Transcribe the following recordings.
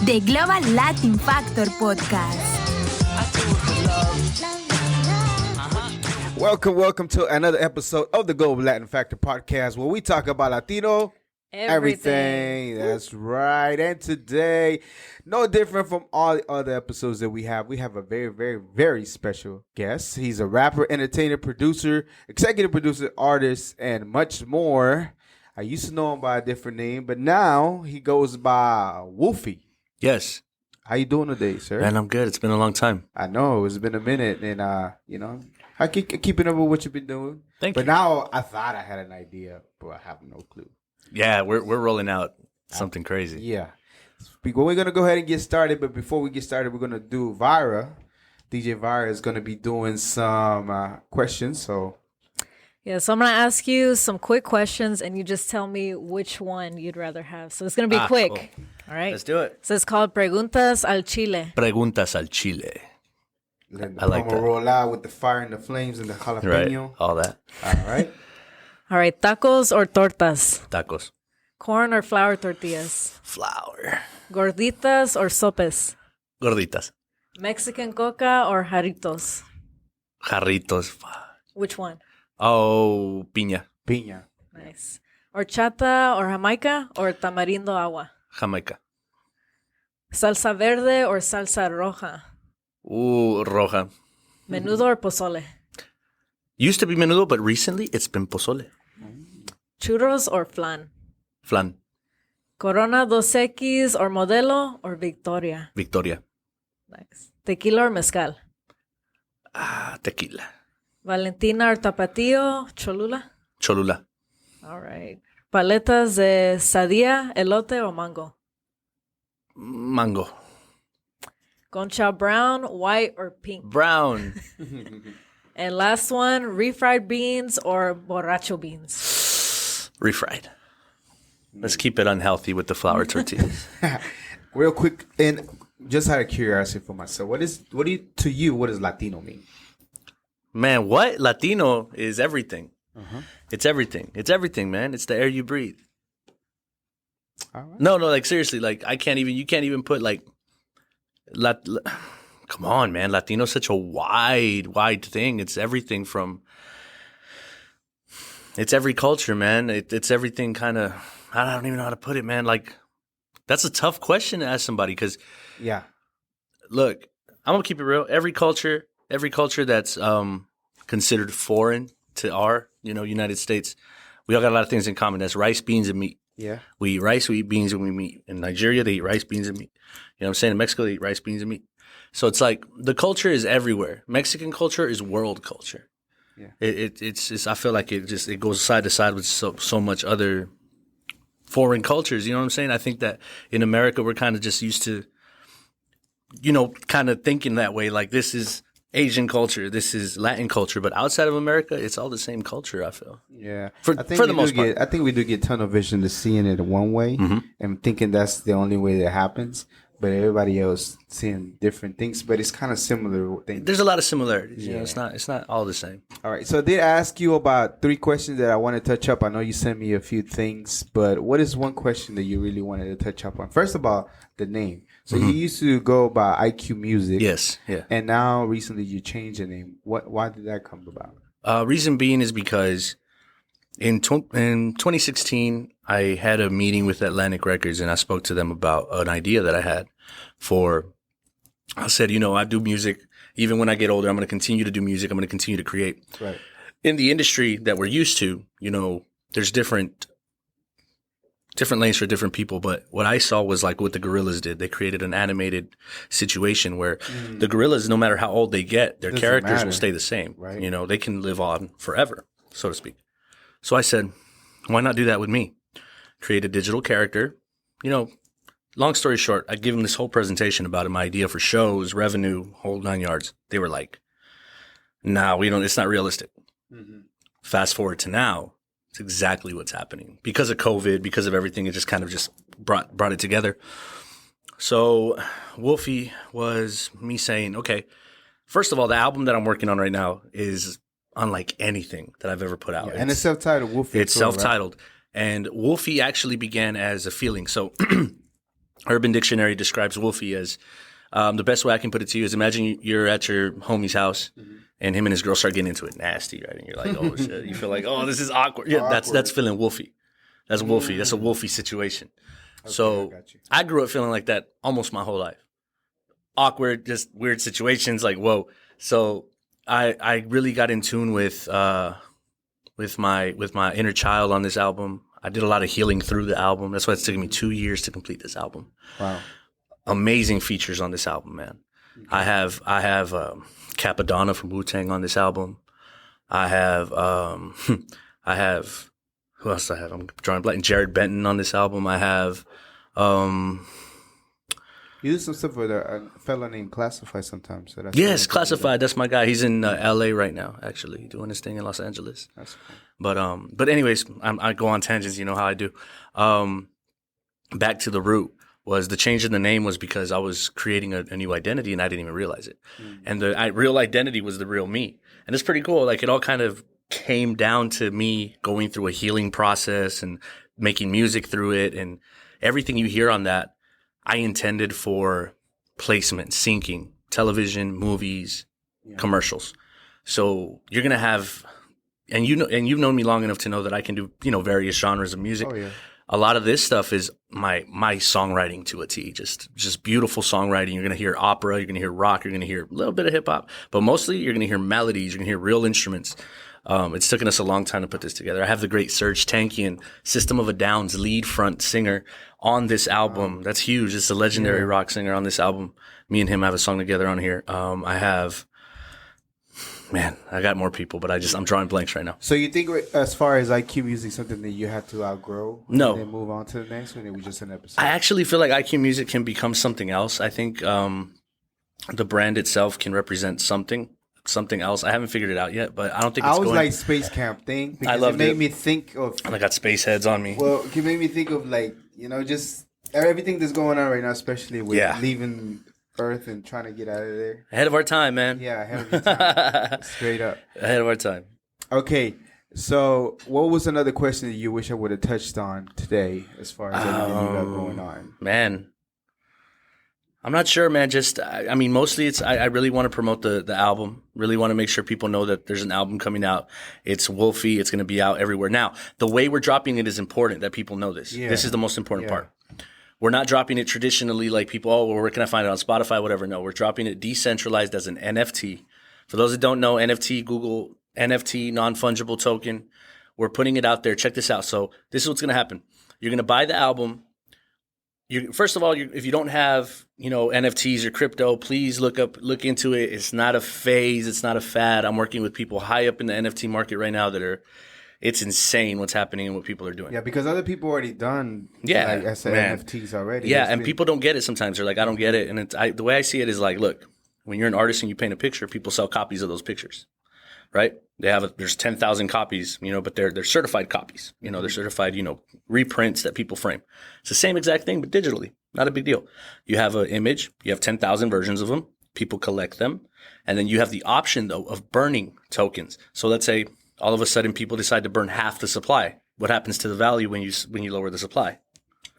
The Global Latin Factor Podcast. Welcome to another episode of the Global Latin Factor Podcast, where we talk about Latino everything. That's right. And today, no different from all the other episodes that we have a very, very, very special guest. He's a rapper, entertainer, producer, executive producer, artist, and much more. I used to know him by a different name, but now he goes by Wolfie. Yes. How you doing today, sir? Man, I'm good. It's been a long time. I know. It's been a minute, and, I keep keeping up with what you've been doing. Thank you. But now I thought I had an idea, but I have no clue. Yeah, we're rolling out something crazy. Yeah. Well, we're going to go ahead and get started, but before we get started, we're going to do Vira. DJ Vira is going to be doing some questions, so... Yeah, so I'm going to ask you some quick questions, and you just tell me which one you'd rather have. So it's going to be quick. Cool. All right? Let's do it. So it's called Preguntas al Chile. Preguntas al Chile. Let the I like that. roll out with the fire and the flames and the jalapeno. Right. All that. All right. All right, tacos or tortas? Tacos. Corn or flour tortillas? Flour. Gorditas or sopes? Gorditas. Mexican coca or jarritos? Jarritos. Which one? Oh, piña. Piña. Nice. Horchata or Jamaica or tamarindo agua? Jamaica. Salsa verde or salsa roja? Roja. Menudo or pozole? Used to be menudo, but recently it's been pozole. Churros or flan? Flan. Corona 2X or Modelo or Victoria? Victoria. Nice. Tequila or mezcal? Tequila. Valentina or Tapatio? Cholula? Cholula. All right. Paletas de sadía, elote o mango? Mango. Concha brown, white or pink? Brown. And last one, refried beans or borracho beans? Refried. Let's keep it unhealthy with the flour tortillas. Real quick, and just out of curiosity for myself, what does Latino mean? Man, what? Latino is everything. Uh-huh. It's everything. It's everything, man. It's the air you breathe. All right. No, like seriously, like you can't even put like, come on, man. Latino's such a wide thing. It's everything from, it's every culture, man. It's everything kind of, I don't even know how to put it, man. Like, that's a tough question to ask somebody because, Yeah. look, I'm going to keep it real. Every culture that's considered foreign to our, United States, we all got a lot of things in common. That's rice, beans, and meat. Yeah. We eat rice, we eat beans, and we eat meat. In Nigeria, they eat rice, beans, and meat. You know what I'm saying? In Mexico, they eat rice, beans, and meat. So it's like the culture is everywhere. Mexican culture is world culture. Yeah. It's I feel like it goes side to side with so much other foreign cultures. You know what I'm saying? I think that in America, we're kind of just used to, kind of thinking that way. Like this is Asian culture, this is Latin culture, but outside of America, it's all the same culture, I feel. Yeah. For the most part. I think we do get tunnel vision to seeing it one way and thinking that's the only way that happens, but everybody else seeing different things, but it's kind of similar things. There's a lot of similarities. Yeah. It's not all the same. All right. So I did ask you about 3 questions that I want to touch up. I know you sent me a few things, but what is one question that you really wanted to touch up on? First of all, the name. So you used to go by IQ Music. Yes, yeah. And now recently you changed the name. Why did that come about? Reason being is because in 2016, I had a meeting with Atlantic Records and I spoke to them about an idea that I had I said, I do music. Even when I get older, I'm going to continue to do music. I'm going to continue to create. Right. In the industry that we're used to, there's different lanes for different people. But what I saw was like what the Gorillas did. They created an animated situation where the Gorillas, no matter how old they get, their characters will stay the same. Right. They can live on forever, so to speak. So I said, why not do that with me? Create a digital character. Long story short, I give them this whole presentation about my idea for shows, revenue, whole 9 yards. They were like, nah, it's not realistic. Fast forward to now. It's exactly what's happening. Because of COVID, because of everything, it just kind of just brought it together. So Wolfie was me saying, okay, first of all, the album that I'm working on right now is unlike anything that I've ever put out. Yeah, and it's self-titled Wolfie. It's self-titled. Right? And Wolfie actually began as a feeling. So Urban Dictionary describes Wolfie as the best way I can put it to you is imagine you're at your homie's house and him and his girl start getting into it nasty, right? And you're like, oh shit. You feel like, oh, this is awkward. Yeah, that's feeling Wolfie. That's Wolfie. That's a Wolfie situation. Okay, so I grew up feeling like that almost my whole life. Awkward, just weird situations, like whoa. So I really got in tune with my inner child on this album. I did a lot of healing through the album. That's why it's taken me 2 years to complete this album. Wow. Amazing features on this album, man. Okay. I have Capadonna from Wu-Tang on this album. I have who else do I have? I'm drawing blank. Jared Benton on this album. I have you do some stuff with a fella named Classified sometimes. So that's Classified. That's my guy. He's in L.A. right now, actually, doing his thing in Los Angeles. That's cool. But anyways, I go on tangents. You know how I do. Back to the root was the change in the name was because I was creating a new identity and I didn't even realize it. And the real identity was the real me. And it's pretty cool. Like it all kind of came down to me going through a healing process and making music through it. And everything you hear on that, I intended for placement, syncing, television, movies, commercials. So you're going to have, and you've known me long enough to know that I can do, various genres of music. Oh, yeah. A lot of this stuff is my songwriting to a T, just beautiful songwriting. You're going to hear opera, you're going to hear rock, you're going to hear a little bit of hip hop, but mostly you're going to hear melodies, you're going to hear real instruments. It's taken us a long time to put this together. I have the great Serge Tankian, System of a Down's lead front singer on this album. That's huge. It's a legendary rock singer on this album. Me and him have a song together on here. I got more people, but I'm drawing blanks right now. So you think as far as IQ music, something that you had to outgrow? No. And then move on to the next one? It was just an episode? I actually feel like IQ music can become something else. I think the brand itself can represent something else. I haven't figured it out yet, but I don't think it's going. I was like Space Camp thing. Because I loved it. It made me think of. I got space heads on me. Well, it made me think of just everything that's going on right now, especially with leaving Earth and trying to get out of there. Ahead of our time, man. Yeah, ahead of your time. Straight up. Ahead of our time. Okay, so what was another question that you wish I would have touched on today as far as everything you got going on? Man, I'm not sure, man. Mostly it's I really want to promote the album. Really want to make sure people know that there's an album coming out. It's Wolfie. It's going to be out everywhere. Now, the way we're dropping it is important that people know this. Yeah. This is the most important part. We're not dropping it traditionally like people, where can I find it on Spotify, whatever. No, we're dropping it decentralized as an NFT. For those that don't know, NFT, Google NFT, non-fungible token. We're putting it out there. Check this out. So this is what's going to happen. You're going to buy the album. First of all, if you don't have, NFTs or crypto, please look into it. It's not a phase. It's not a fad. I'm working with people high up in the NFT market right now it's insane what's happening and what people are doing. Yeah, because other people already done, like I said, NFTs already. Yeah, and people don't get it sometimes. They're like, I don't get it. And the way I see it is like, look, when you're an artist and you paint a picture, people sell copies of those pictures, right? There's 10,000 copies, but they're certified copies. They're certified, reprints that people frame. It's the same exact thing, but digitally. Not a big deal. You have an image. You have 10,000 versions of them. People collect them. And then you have the option, though, of burning tokens. So let's say all of a sudden people decide to burn half the supply. What happens to the value when you lower the supply?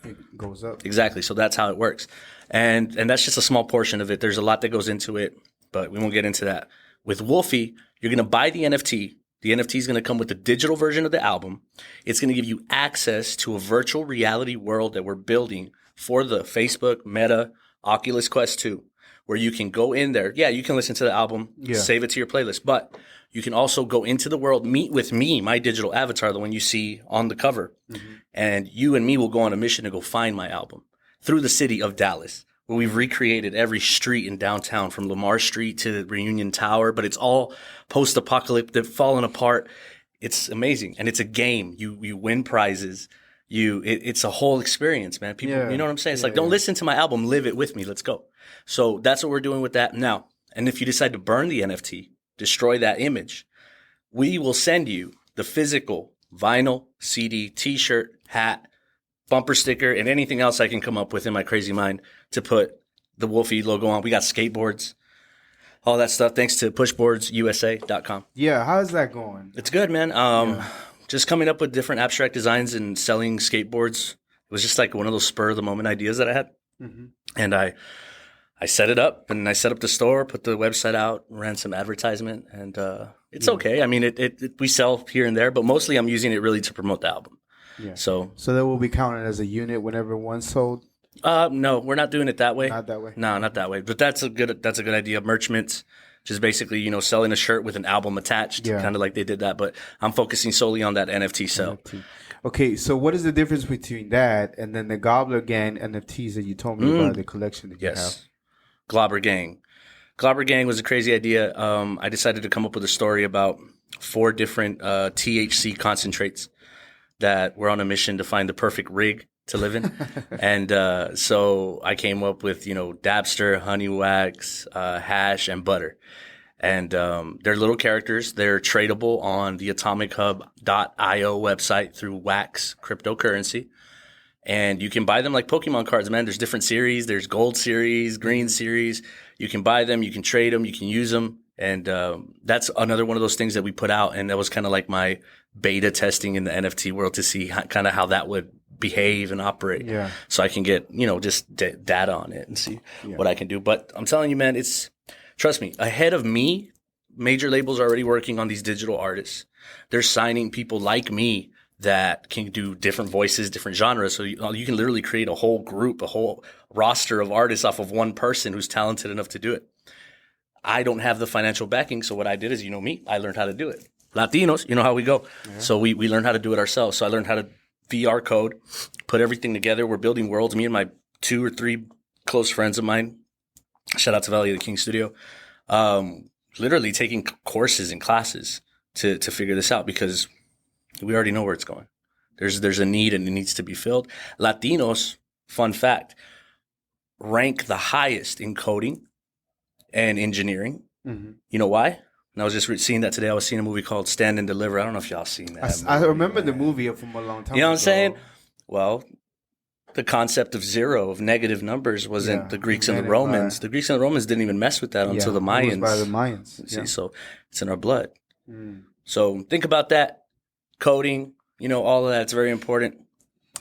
It goes up. Exactly. So that's how it works. And that's just a small portion of it. There's a lot that goes into it, but we won't get into that. With Wolfie, you're going to buy the NFT. The NFT is going to come with the digital version of the album. It's going to give you access to a virtual reality world that we're building for the Facebook, Meta, Oculus Quest 2, where you can go in there. Yeah, you can listen to the album, save it to your playlist, but you can also go into the world, meet with me, my digital avatar, the one you see on the cover, and you and me will go on a mission to go find my album through the city of Dallas, where we've recreated every street in downtown from Lamar Street to Reunion Tower, but it's all post-apocalyptic, falling apart. It's amazing, and it's a game. You win prizes. It's a whole experience, man. People, you know what I'm saying? It's don't listen to my album, live it with me. Let's go. So that's what we're doing with that now. And if you decide to burn the NFT, destroy that image, we will send you the physical vinyl, CD, t-shirt, hat, bumper sticker, and anything else I can come up with in my crazy mind to put the Wolfie logo on. We got skateboards, all that stuff, thanks to pushboardsusa.com. Yeah, how's that going? It's good, man. Just coming up with different abstract designs and selling skateboards. It was just like one of those spur of the moment ideas that I had. And I set it up, and I set up the store, put the website out, ran some advertisement, and it's okay. I mean, we sell here and there, but mostly I'm using it really to promote the album. Yeah. So that will be counted as a unit whenever one's sold? No, we're not doing it that way. Not that way? No, not that way. But that's a good idea. Merch mints, just basically, selling a shirt with an album attached, kind of like they did that. But I'm focusing solely on that NFT sell. NFT. Okay, so what is the difference between that and then the Gobbler Gang NFTs that you told me about, the collection that you have? Globber Gang. Globber Gang was a crazy idea. I decided to come up with a story about 4 different THC concentrates that were on a mission to find the perfect rig to live in. And so I came up with, Dabster, Honey Wax, Hash, and Butter. And they're little characters. They're tradable on the atomichub.io website through Wax cryptocurrency. And you can buy them like Pokemon cards, man. There's different series. There's gold series, green series. You can buy them. You can trade them. You can use them. And that's another one of those things that we put out. And that was kind of like my beta testing in the NFT world to see kind of how that would behave and operate. Yeah. So I can get, just data on it and see what I can do. But I'm telling you, man, trust me, ahead of me, major labels are already working on these digital artists. They're signing people like me that can do different voices, different genres. So you can literally create a whole group, a whole roster of artists off of one person who's talented enough to do it. I don't have the financial backing. So what I did is, me, I learned how to do it. Latinos, you know how we go. Yeah. So we learned how to do it ourselves. So I learned how to VR code, put everything together. We're building worlds. Me and my 2 or 3 close friends of mine, shout out to Valley of the King Studio, literally taking courses and classes to figure this out because we already know where it's going. There's a need and it needs to be filled. Latinos, fun fact, rank the highest in coding and engineering. Mm-hmm. You know why? And I was just seeing that today. I was seeing a movie called Stand and Deliver. I don't know if y'all seen that. I remember the movie from a long time ago. You know what I'm saying? Well, the concept of zero, of negative numbers, wasn't the Greeks and the Romans. The Greeks and the Romans didn't even mess with that until the Mayans. It was by the Mayans. See, so it's in our blood. So think about that. Coding, all of that. It's very important.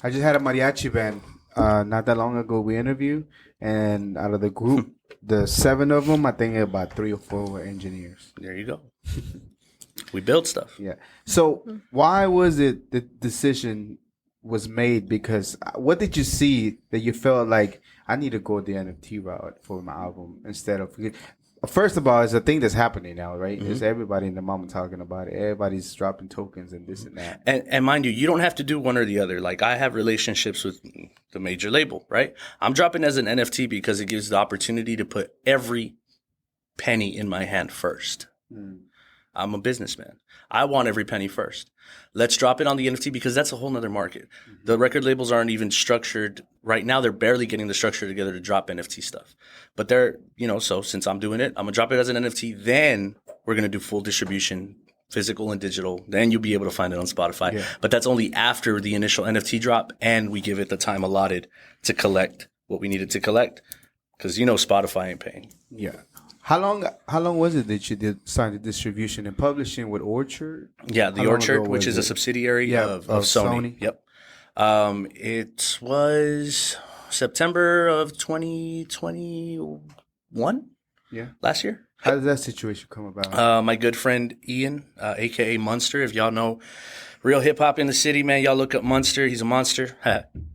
I just had a mariachi band not that long ago. We interviewed, and out of the group, the 7 of them, I think about 3 or 4 were engineers. There you go. We build stuff. Yeah. So why was it the decision was made? Because what did you see that you felt like I need to go the NFT route for my album instead of? First of all, it's a thing that's happening now, right? Mm-hmm. It's everybody in the moment talking about it. Everybody's dropping tokens and this and that. And mind you don't have to do one or the other. Like I have relationships with the major label, right? I'm dropping as an NFT because it gives the opportunity to put every penny in my hand first. I'm a businessman. I want every penny first. Let's drop it on the NFT because that's a whole nother market. Mm-hmm. The record labels aren't even structured right now. They're barely getting the structure together to drop NFT stuff. But they're, so since I'm doing it, I'm going to drop it as an NFT. Then we're going to do full distribution, physical and digital. Then you'll be able to find it on Spotify. Yeah. But that's only after the initial NFT drop. And we give it the time allotted to collect what we needed to collect. Because, Spotify ain't paying. Yeah. How long was it that you sign the distribution and publishing with Orchard? Yeah, the Orchard, which is a subsidiary of Sony. Yep. It was September of 2021. Yeah. Last year. How did that situation come about? My good friend Ian, aka Monster. If y'all know real hip hop in the city, man, y'all look up Monster. He's a monster.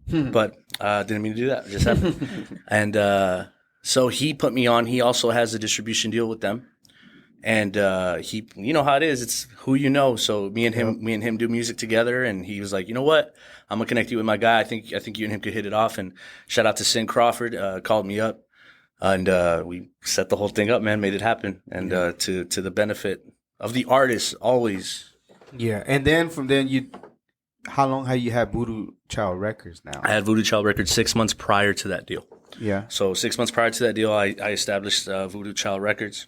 But didn't mean to do that. It just happened. And so he put me on. He also has a distribution deal with them. And he, you know how it is. It's who you know. So me and him do music together. And he was like, you know what? I'm gonna connect you with my guy. I think you and him could hit it off. And shout out to Sin Crawford. Called me up, and we set the whole thing up. Man, made it happen. And to the benefit of the artist always. Yeah. And then from then how long have you had Voodoo Child Records now? I had Voodoo Child Records 6 months prior to that deal. Yeah. So 6 months prior to that deal, I established Voodoo Child Records.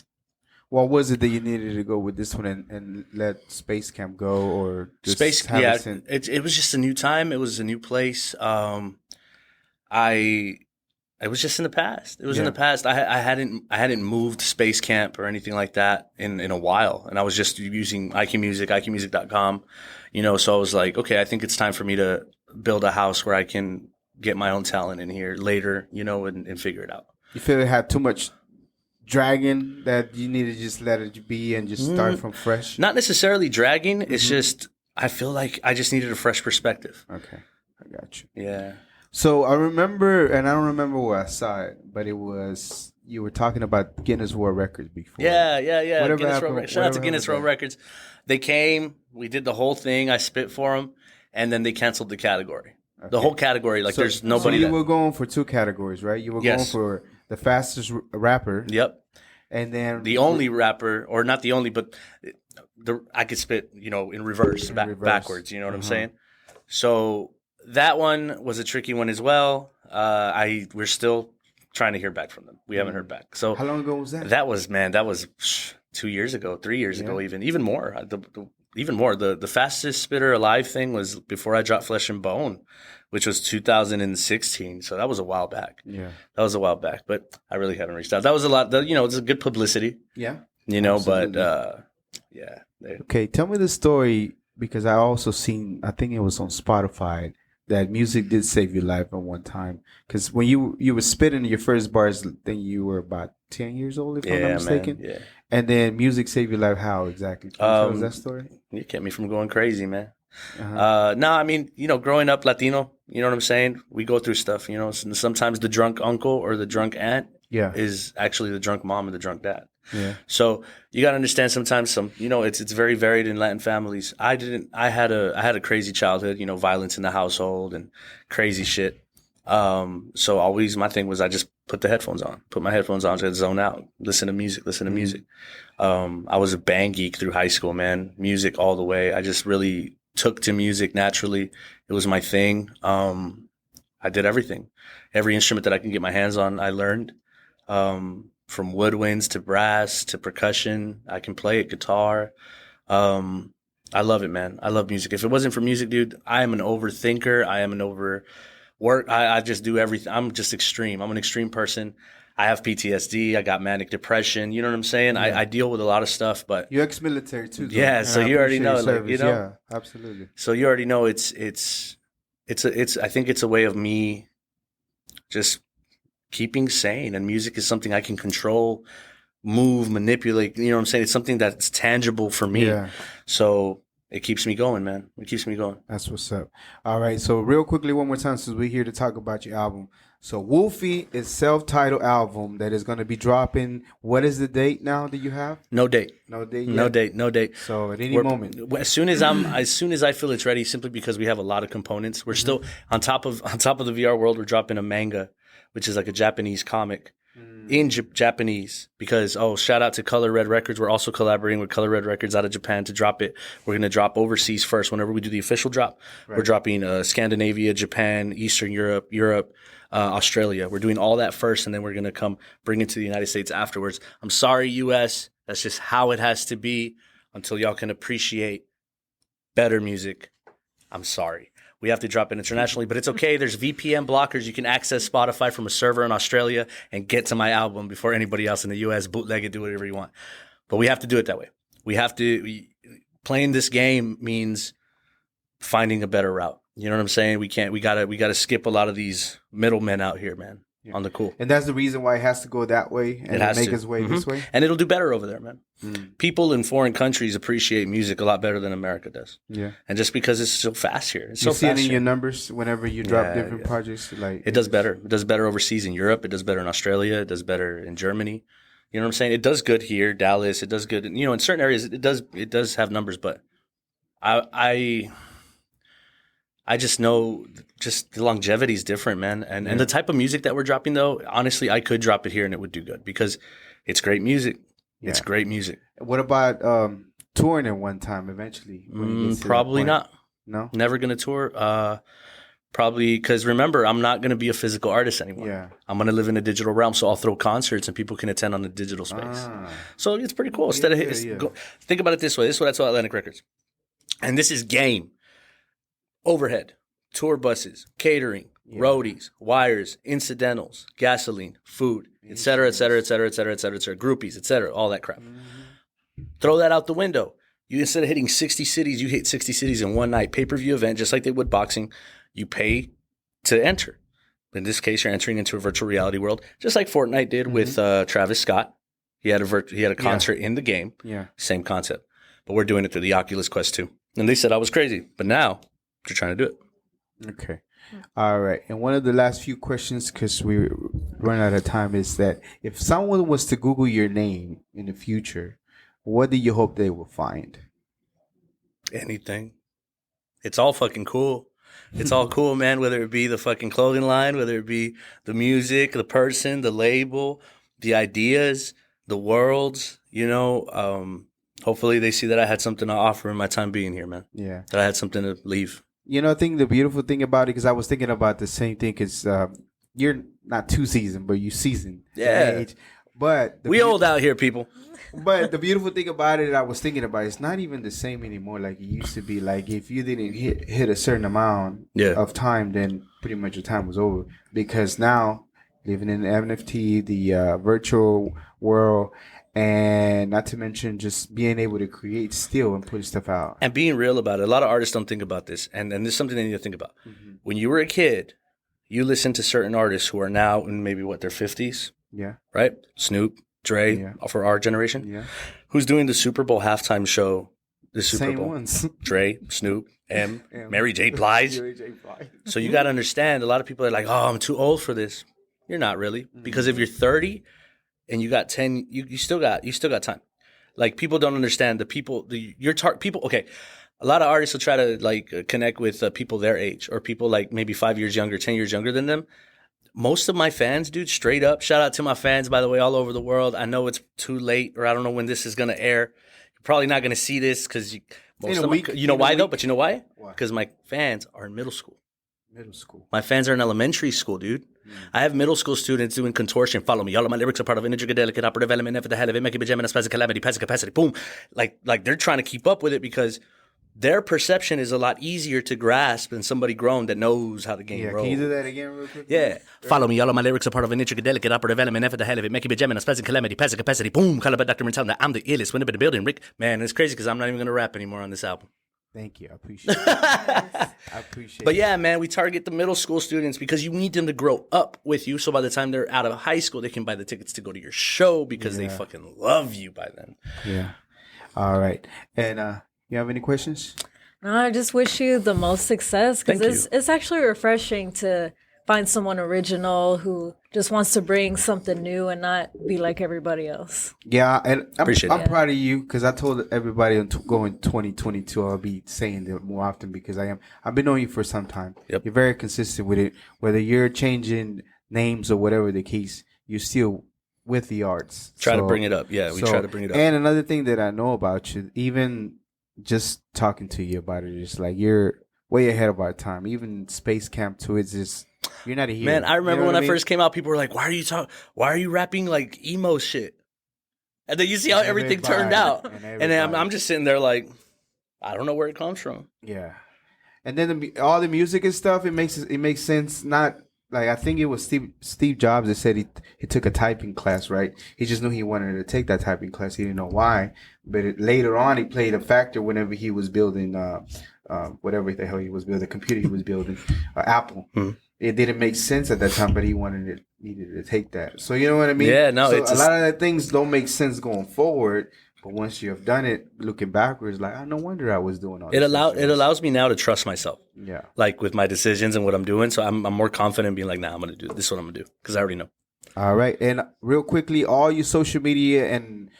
What was it that you needed to go with this one and let Space Camp go, or just it was just a new time. It was a new place. It was just in the past. It was in the past. I hadn't moved Space Camp or anything like that in a while, and I was just using iqmusic.com. So I was like, okay, I think it's time for me to build a house where I can get my own talent in here later, and figure it out. You feel it had too much dragging that you need to just let it be and just start from fresh? Not necessarily dragging. It's just I feel like I just needed a fresh perspective. Okay, I got you. Yeah. So I remember, and I don't remember where I saw it, but it was you were talking about Guinness World Records before. Yeah. Shout out to Guinness World Records. They came, we did the whole thing. I spit for them, and then they canceled the category. Okay. The whole category, like there's nobody. So you were going for 2 categories, right? You were going for the fastest rapper. Yep. And then the only rapper, or not the only, but I could spit, in reverse, backwards. You know what I'm saying? So that one was a tricky one as well. We're still trying to hear back from them. We haven't heard back. So how long ago was that? That was 2 years ago, 3 years ago, even more. Even more. The fastest spitter alive thing was before I dropped Flesh and Bone, which was 2016. So that was a while back. Yeah, that was a while back. But I really haven't reached out. That was a lot. It's a good publicity. Yeah, absolutely. But yeah. Okay, tell me the story, because I also seen, I think it was on Spotify, that music did save your life at one time. Because when you were spitting your first bars, then you were about 10 years old, if I'm not mistaken. Man, yeah. And then music saved your life. How exactly? Can you tell us that story? You kept me from going crazy, man. Growing up Latino, you know what I'm saying? We go through stuff, sometimes the drunk uncle or the drunk aunt is actually the drunk mom and the drunk dad. Yeah. So you got to understand sometimes it's very varied in Latin families. I had a crazy childhood, violence in the household and crazy shit. So always my thing was I just put my headphones on to zone out, listen to music. I was a band geek through high school, man, music all the way. I just really took to music naturally. It was my thing. I did everything, every instrument that I can get my hands on. I learned, from woodwinds to brass to percussion. I can play it, guitar. I love it, man. I love music. If it wasn't for music, dude, I am an overthinker. I am an overwork. I just do everything. I'm just extreme. I'm an extreme person. I have PTSD. I got manic depression. You know what I'm saying? Yeah. I deal with a lot of stuff, but you're ex-military too. Yeah, so you already know, Yeah, absolutely. So you already know it's I think it's a way of me just keeping sane, and music is something I can control, move, manipulate. You know what I'm saying? It's something that's tangible for me. Yeah. So it keeps me going, man. It keeps me going. That's what's up. All right. So real quickly, one more time, since we're here to talk about your album. So Wolfie is self-titled album that is going to be dropping. What is the date now that you have? No date. No date yet? No date. So at any moment. As soon as I feel it's ready, simply because we have a lot of components. We're still on top of the VR world. We're dropping a manga, which is like a Japanese comic in Japanese, because, shout out to Color Red Records. We're also collaborating with Color Red Records out of Japan to drop it. We're going to drop overseas first. Whenever we do the official drop, We're dropping Scandinavia, Japan, Eastern Europe, Australia. We're doing all that first, and then we're going to come bring it to the United States afterwards. I'm sorry, US. That's just how it has to be until y'all can appreciate better music. I'm sorry. We have to drop it internationally, but it's okay. There's VPN blockers. You can access Spotify from a server in Australia and get to my album before anybody else in the US. Bootleg it, do whatever you want. But we have to do it that way. Playing this game means finding a better route. You know what I'm saying? We gotta skip a lot of these middlemen out here, man. Yeah. On the cool. And that's the reason why it has to go that way and make its way this way. And it'll do better over there, man. People in foreign countries appreciate music a lot better than America does. Yeah. And just because it's so fast here. It's you so see fast it in here. your numbers whenever you drop different projects? Like it does better. It does better overseas in Europe. It does better in Australia. It does better in Germany. You know what I'm saying? It does good here, Dallas. It does good. In certain areas it does have numbers, but I just know just the longevity is different, man. And the type of music that we're dropping, though, honestly, I could drop it here and it would do good because it's great music. Yeah. It's great music. What about touring at one time eventually? Probably not. No? Never going to tour. Probably because, remember, I'm not going to be a physical artist anymore. Yeah. I'm going to live in a digital realm, so I'll throw concerts and people can attend on the digital space. So it's pretty cool. Think about it this way. This is what I told Atlantic Records. And this is game. Overhead, tour buses, catering, roadies, wires, incidentals, gasoline, food, et cetera, groupies, et cetera, all that crap. Throw that out the window. You, instead of hitting 60 cities, you hit 60 cities in one night. Pay-per-view event, just like they would boxing. You pay to enter. In this case, you're entering into a virtual reality world, just like Fortnite did with Travis Scott. He had a concert in the game. Yeah. Same concept. But we're doing it through the Oculus Quest 2. And they said I was crazy. But now they're trying to do it. Okay. All right. And one of the last few questions, because we run out of time, is that if someone was to Google your name in the future, what do you hope they will find? Anything. It's all fucking cool. It's all cool, man, whether it be the fucking clothing line, whether it be the music, the person, the label, the ideas, the worlds, hopefully they see that I had something to offer in my time being here, man. Yeah. That I had something to leave. I think the beautiful thing about it, because I was thinking about the same thing, because you're not too seasoned, but you seasoned. Yeah. But we old out here, people. But the beautiful thing about it, I was thinking about, it's not even the same anymore like it used to be. Like if you didn't hit a certain amount of time, then pretty much your time was over. Because now, living in the NFT, the virtual world, and not to mention just being able to create still and put stuff out. And being real about it. A lot of artists don't think about this. And this is something they need to think about. Mm-hmm. When you were a kid, you listened to certain artists who are now in maybe, their 50s? Yeah. Right? Snoop, Dre, for our generation. Yeah. Who's doing the Super Bowl halftime show this Super Same Bowl? Ones. Dre, Snoop, Mary J. Blige. So you got to understand, a lot of people are like, oh, I'm too old for this. You're not really. Because if you're 30 and you got 10, you still got time. Like, people don't understand people. Okay, a lot of artists will try to connect with people their age, or people like maybe 5 years younger, 10 years younger than them. Most of my fans, dude, straight up, shout out to my fans, by the way, all over the world. I know it's too late, or I don't know when this is going to air. You're probably not going to see this because you know why, though? But you know why? Because my fans are in middle school. My fans are in elementary school, dude. I have middle school students doing contortion. Follow me. All of my lyrics are part of integer, delicate, operative element, never the hell of it, make it be jamming, spastic calamity, passive capacity, boom. Like they're trying to keep up with it because their perception is a lot easier to grasp than somebody grown that knows how the game rolls. Can you do that again real quick? Yeah. Follow me. All of my lyrics are part of an intricate, delicate, operative element, never the hell of it, make it be jamming, spastic calamity, passive capacity, boom. Call up Dr. Mental that I'm the illest. When up in the building, Rick. Man, it's crazy because I'm not even going to rap anymore on this album. Thank you. I appreciate it. I appreciate it. But yeah, man, we target the middle school students because you need them to grow up with you. So by the time they're out of high school, they can buy the tickets to go to your show because they fucking love you by then. Yeah. All right. And you have any questions? No, I just wish you the most success because it's actually refreshing to find someone original who just wants to bring something new and not be like everybody else. Yeah, and I'm it. proud of you because I told everybody going 2022 I'll be saying that more often because I've been knowing you for some time. Yep. You're very consistent with it. Whether you're changing names or whatever the case, you're still with the arts. Try to bring it up. Yeah, we try to bring it up. And another thing that I know about you, even just talking to you about it, is like you're way ahead of our time. Even Space Camp 2, it's just you're not a hero. Man, I remember when I first came out, people were like, why are you rapping like emo shit? And then you see how everything turned out. And then I'm just sitting there like, I don't know where it comes from. Yeah. And then all the music and stuff, it makes sense. Not like, I think it was Steve Jobs that said he took a typing class, right? He just knew he wanted to take that typing class. He didn't know why. But later on, he played a factor whenever he was building whatever the hell he was building, the computer he was building, Apple. Mm-hmm. It didn't make sense at that time, but he needed to take that. So you know what I mean? Yeah, no. So a lot of the things don't make sense going forward, but once you have done it, looking backwards, like, no wonder I was doing all this. It allows me now to trust myself. Yeah. Like with my decisions and what I'm doing. So I'm more confident being like, nah, I'm going to do this is what I'm going to do because I already know. All right. And real quickly, all your social media and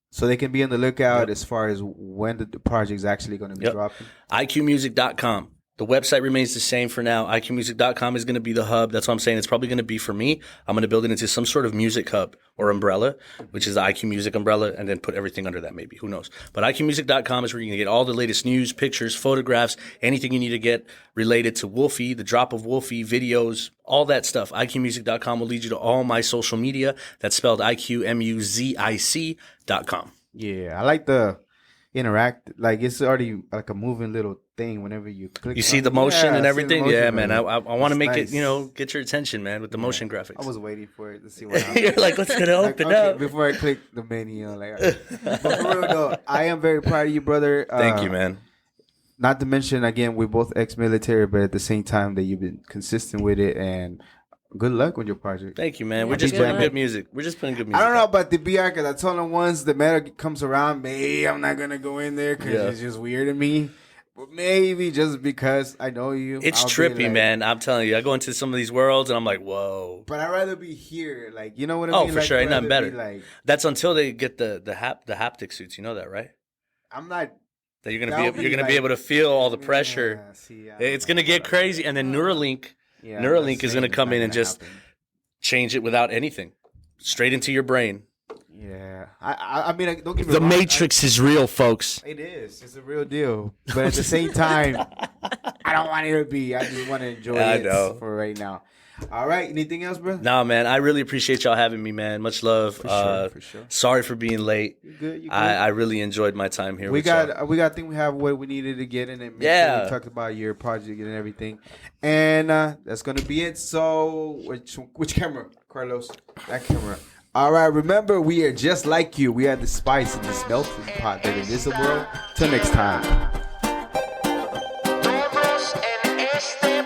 so they can be on the lookout as far as when the project is actually going to be dropping. IQmusic.com. The website remains the same for now. IQmusic.com is going to be the hub. That's what I'm saying. It's probably going to be for me. I'm going to build it into some sort of music hub or umbrella, which is the IQ Music umbrella, and then put everything under that maybe. Who knows? But IQmusic.com is where you can get all the latest news, pictures, photographs, anything you need to get related to Wolfie, the drop of Wolfie, videos, all that stuff. IQmusic.com will lead you to all my social media. That's spelled IQmusic.com. Yeah, I like the interact. Like, it's already like a moving little thing whenever you click. You see the motion and everything? Yeah, man. I want to make it, get your attention, man, with the motion graphics. I was waiting for it to see what happened. You're like, let's get it open up. Before I click the menu, but for real though, I am very proud of you, brother. Thank you, man. Not to mention, again, we're both ex-military, but at the same time that you've been consistent with it and Good luck with your project. Thank you, man. Yeah, We're just good putting luck. good music. We're just putting good music. I don't know out. about the BR because I told them once the metal comes around, maybe I'm not gonna go in there because Yeah. it's just weird to me. But maybe just because I know you, It's I'll be trippy, like- man. I'm telling you. I go into some of these worlds and I'm like, whoa. But I'd rather be here, like you know what I Oh, mean. for Like, sure. Ain't rather nothing be, better. Like That's until they get the haptic suits. You know that, right? I'm not. That you're gonna That'll be you're be gonna be like- able to feel all the pressure. Yeah, see, I It's don't gonna know get about crazy, and then Neuralink that. Yeah, Neuralink I'm not is gonna saying come it's in not and gonna just happen. change it without anything, straight into your brain. Yeah, I mean, don't get me The wrong. Matrix is real, folks. It is. It's a real deal. But at the same time, I don't want it to be. I just want to enjoy I it know. for right now. All right. Anything else, bro? Nah, man, I really appreciate y'all having me, man. Much love. For sure. Sorry for being late. You good? You good? I really enjoyed my time here. we with y'all. got. I think we have what we needed to get in it. Yeah. We talked about your project and everything, and that's gonna be it. So, which camera, Carlos? That camera. All right. Remember, we are just like you. We are the spice in this melting pot that it is the world. Till next time. Nuevos en este